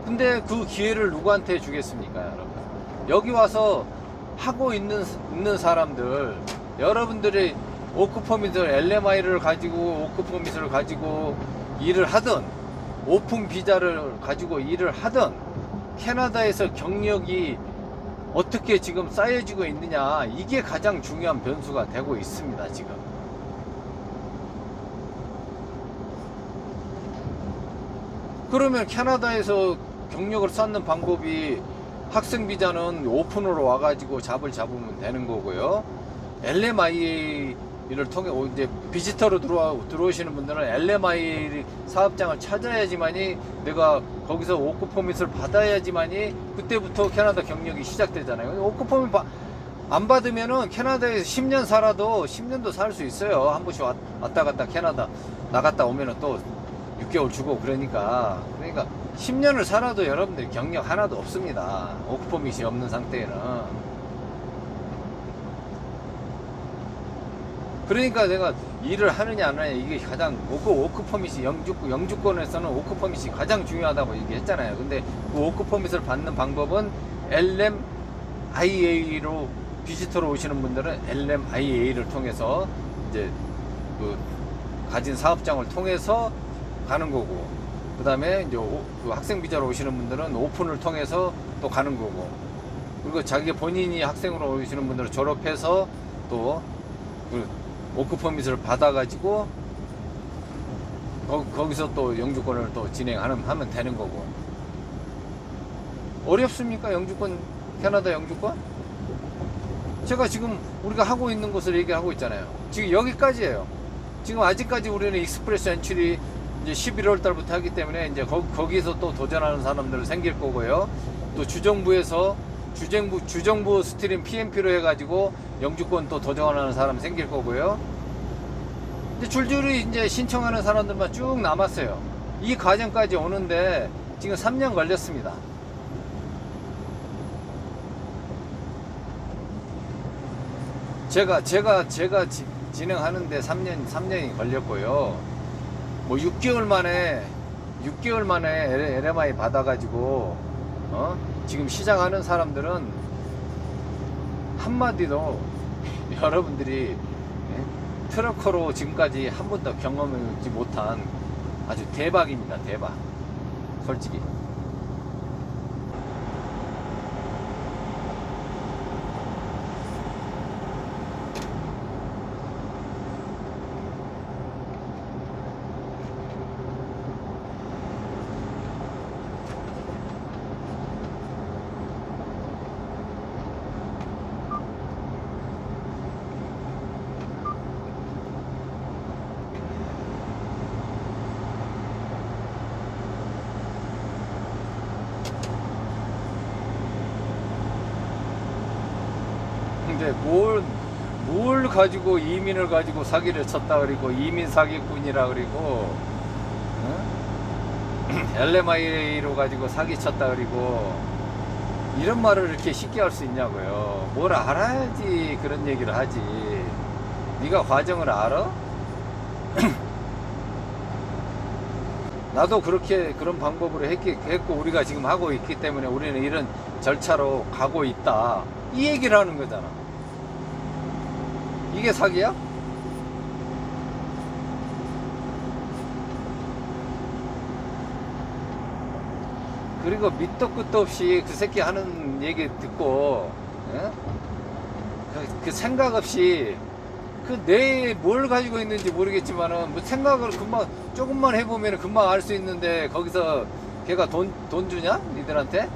근데 그 기회를 누구한테 주겠습니까, 여러분? 여기 와서 하고 있는 사람들, 여러분들이 워크퍼밋을 LMI를 가지고 워크퍼밋을 가지고 일을 하든 오픈 비자를 가지고 일을 하든 캐나다에서 경력이 어떻게 지금 쌓여지고 있느냐, 이게 가장 중요한 변수가 되고 있습니다. 지금 그러면 캐나다에서 경력을 쌓는 방법이 학생 비자는 오픈으로 와가지고 잡으면 되는 거고요. LMIA를 통해 이제 비지터로 들어오시는 분들은 LMIA 사업장을 찾아야지만이, 내가 거기서 워크 퍼밋을 받아야지만이 그때부터 캐나다 경력이 시작되잖아요. 워크 퍼밋 안 받으면은 캐나다에서 10년 살아도 10년도 살 수 있어요. 한 번씩 왔다 갔다 캐나다 나갔다 오면은 또 6개월 주고 그러니까 10년을 살아도 여러분들 경력 하나도 없습니다. 워크퍼밋이 없는 상태에는. 그러니까 내가 일을 하느냐 안 하느냐, 이게 가장 워크퍼밋이 영주권에서는 워크퍼밋이 가장 중요하다고 얘기했잖아요. 근데 그 워크퍼밋을 받는 방법은 LMIA로 비지터로 오시는 분들은 LMIA를 통해서 이제 그 가진 사업장을 통해서 가는 거고, 그 다음에 이제 그 학생 비자로 오시는 분들은 오픈을 통해서 또 가는 거고, 그리고 자기 본인이 학생으로 오시는 분들은 졸업해서 또 그 워크 퍼밋을 받아가지고 거기서 또 영주권을 또 하면 되는 거고. 어렵습니까? 영주권, 캐나다 영주권? 제가 지금 우리가 하고 있는 것을 얘기하고 있잖아요. 지금 여기까지예요. 지금 아직까지 우리는 익스프레스 엔츄리 이제 11월 달부터 하기 때문에 이제 거기서 또 도전하는 사람들 생길 거고요. 또 주정부 스트림 PMP로 해가지고 영주권 또 도전하는 사람 생길 거고요. 이제 줄줄이 이제 신청하는 사람들만 쭉 남았어요. 이 과정까지 오는데 지금 3년 걸렸습니다. 제가 진행하는데 3년이 걸렸고요. 뭐 6개월 만에 LMI 받아가지고 지금 시작하는 사람들은 한마디로 여러분들이 트럭커로 지금까지 한 번도 경험하지 못한 아주 대박입니다. 대박. 솔직히. 근데 뭘 가지고 이민을 가지고 사기를 쳤다 그리고 이민 사기꾼이라 그리고 LMI로 가지고 사기쳤다 그리고 이런 말을 이렇게 쉽게 할 수 있냐고요. 뭘 알아야지 그런 얘기를 하지. 네가 과정을 알아? 나도 그렇게 그런 방법으로 했고 우리가 지금 하고 있기 때문에 우리는 이런 절차로 가고 있다, 이 얘기를 하는 거잖아. 이게 사기야? 그리고 밑도 끝도 없이 그 새끼 하는 얘기 듣고, 예? 그 생각 없이 그 뇌에 뭘 가지고 있는지 모르겠지만은 뭐 생각을 금방 조금만 해보면 금방 알 수 있는데 거기서 걔가 돈 주냐? 니들한테?